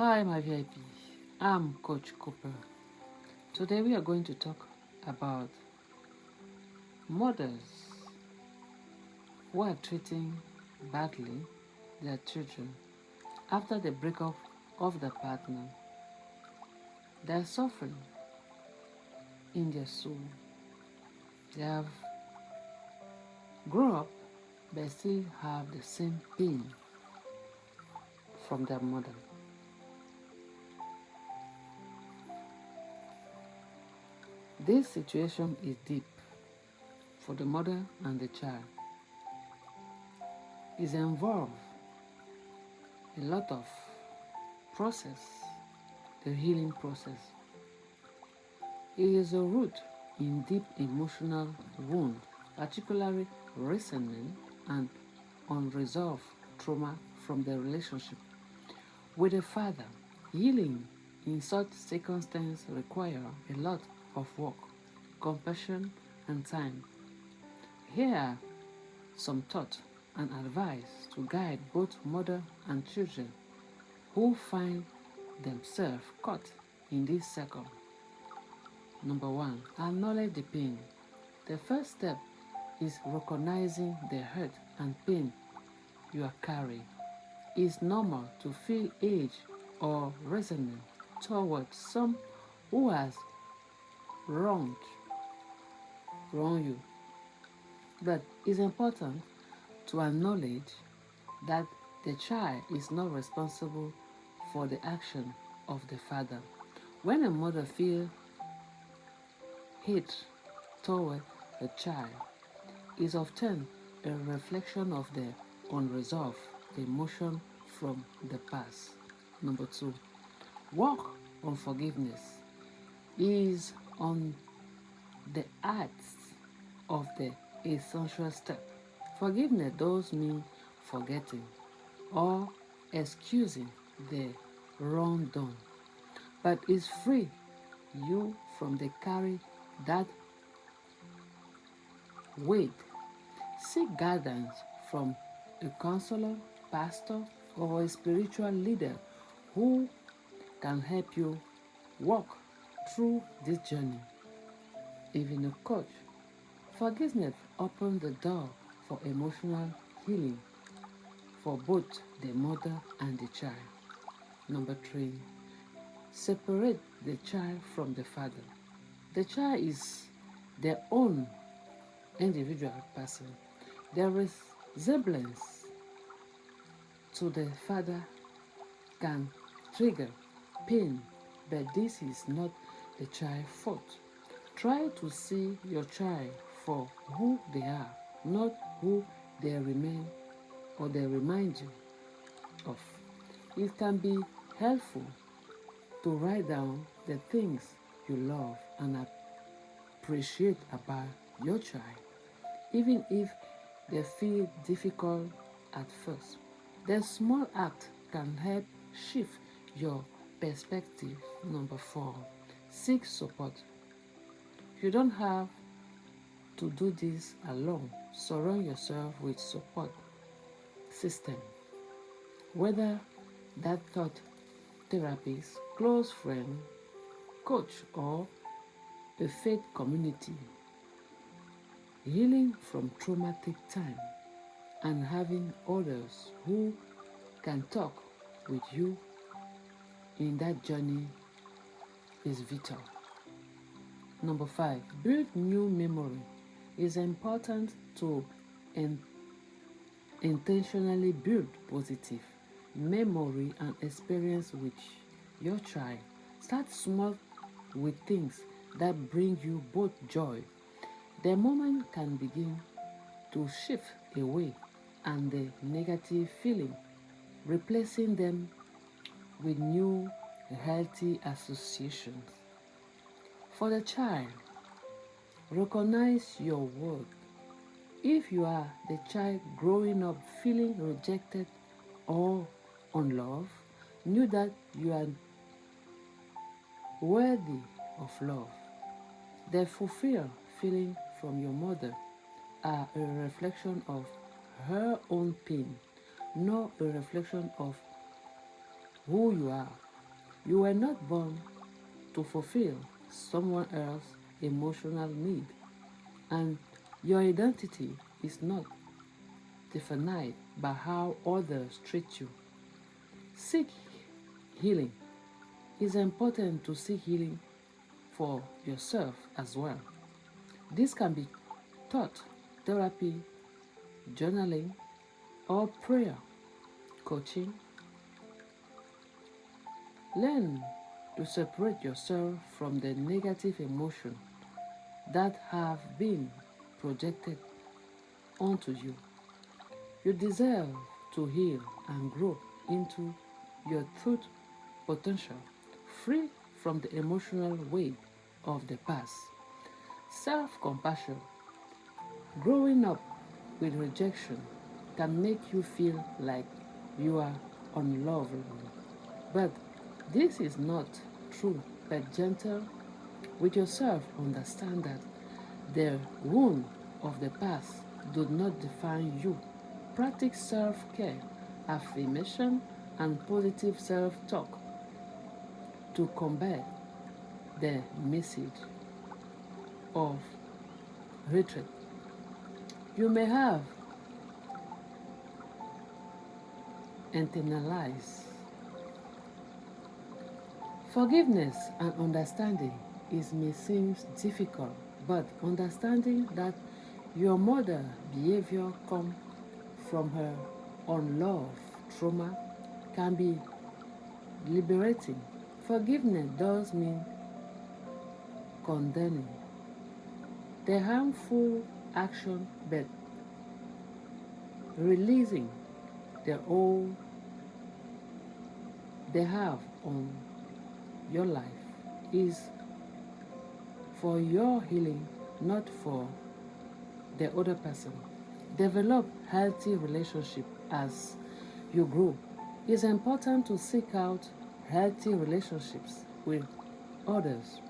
Hi, my VIP. I'm Coach Cooper. Today we are going to talk about mothers who are treating badly their children after the breakup of the partner. They are suffering in their soul. They have grown up but still have the same pain from their mother. This situation is deep for the mother and the child. It involves a lot of process, the healing process. It is a root in deep emotional wound, particularly resentment and unresolved trauma from the relationship with a father. Healing in such circumstances requires a lot of work, compassion, and time. Here are some thoughts and advice to guide both mother and children who find themselves caught in this circle. Number one, acknowledge the pain. The first step is recognizing the hurt and pain you are carrying. It's normal to feel age or resentment towards some who has wronged wrong you. But it's important to acknowledge that the child is not responsible for the action of the father. When a mother feels hate toward a child, is often a reflection of the unresolved emotion from the past. Number two, work on forgiveness is on the acts of the essential step. Forgiveness does mean forgetting or excusing the wrong done, but it free you from the carry that weight. Seek guidance from a counselor, pastor, or a spiritual leader who can help you walk through this journey. Even a coach. Forgiveness opens the door for emotional healing for both the mother and the child. Number three, separate the child from the father. The child is their own individual person. Their resemblance to the father can trigger pain, but this is not the child's fault. Try to see your child for who they are, not who they remain or they remind you of. It can be helpful to write down the things you love and appreciate about your child, even if they feel difficult at first. The small act can help shift your perspective. Number four, seek support. You don't have to do this alone. Surround yourself with support system, whether that thought therapist, close friend, coach, or a faith community. Healing from traumatic time and having others who can talk with you in that journey is vital. Number five, build new memory. It's important to intentionally build positive memory and experience with your child. Start small with things that bring you both joy. The moment can begin to shift away and the negative feeling, replacing them with new healthy associations. For the child, recognize your worth. If you are the child growing up feeling rejected or unloved, know that you are worthy of love. The fulfilled feeling from your mother are a reflection of her own pain, not a reflection of who you are. You were not born to fulfill someone else's emotional need, and your identity is not defined by how others treat you. Seek healing. It's important to seek healing for yourself as well. This can be thought, therapy, journaling, or prayer, coaching. Learn to separate yourself from the negative emotions that have been projected onto you. You deserve to heal and grow into your true potential, free from the emotional weight of the past. Self compassion. Growing up with rejection can make you feel like you are unlovable. But this is not true, but gentle with yourself. Understand that the wound of the past do not define you. Practice self-care, affirmation, and positive self-talk to combat the message of hatred you may have internalized. Forgiveness and understanding is may seem difficult, but understanding that your mother behavior come from her unloved trauma can be liberating. Forgiveness does mean condemning the harmful action, but releasing the hold they have on your life is for your healing, not for the other person. Develop healthy relationship as you grow. It's important to seek out healthy relationships with others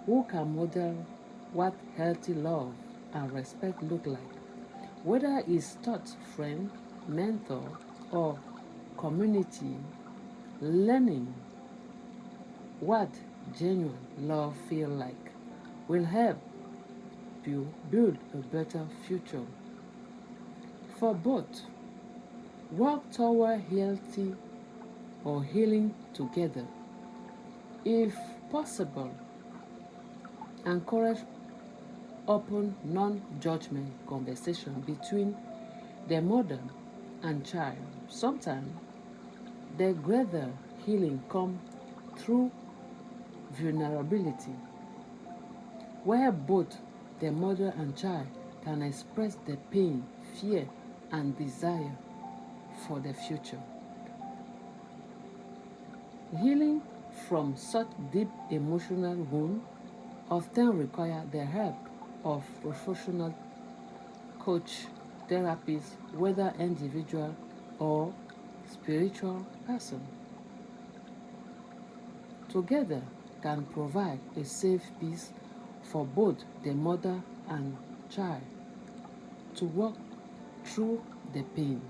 who can model what healthy love and respect look like. Whether it's taught friend, mentor, or community, learning what genuine love feel like will help you build a better future for both. Work toward healthy or healing together. If possible, encourage open, non-judgment conversation between the mother and child. Sometimes the greater healing comes through vulnerability, where both the mother and child can express the pain, fear, and desire for the future. Healing from such deep emotional wound often require the help of professional coach, therapists, whether individual or spiritual person. Together can provide a safe space for both the mother and child to walk through the pain.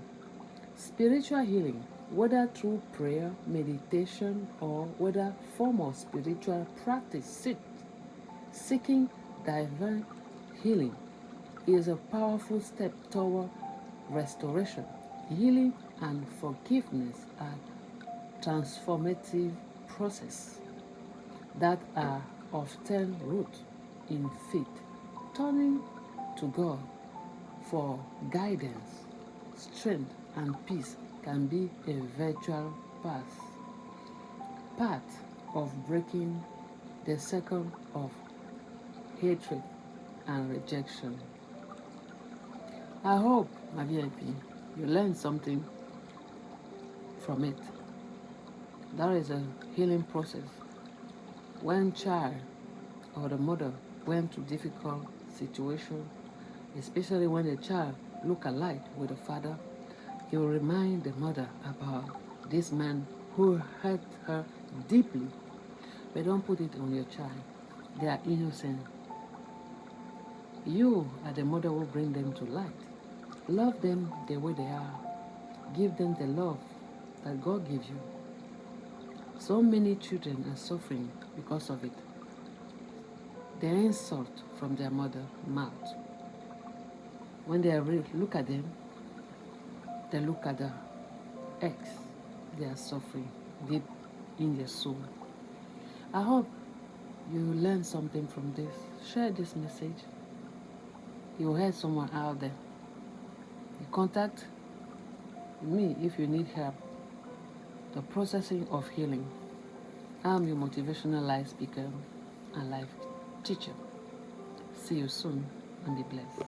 Spiritual healing, whether through prayer, meditation, or whether form of spiritual practice, seeking divine healing is a powerful step toward restoration. Healing and forgiveness are transformative process that are often rooted in faith, turning to God for guidance, strength, and peace can be a virtual part of breaking the cycle of hatred and rejection. I hope, my VIP, you learned something from it. That is a healing process. When child or the mother went through difficult situation, especially when the child look alike with the father, he will remind the mother about this man who hurt her deeply. But don't put it on your child. They are innocent. You are the mother who bring them to light. Love them the way they are. Give them the love that God gives you. So many children are suffering because of it. The insult from their mother mouth. When they look at them, they look at the ex. They are suffering deep in their soul. I hope you learn something from this. Share this message. You will help someone out there. You contact me if you need help. The processing of healing. I'm your motivational life speaker and life teacher. See you soon and be blessed.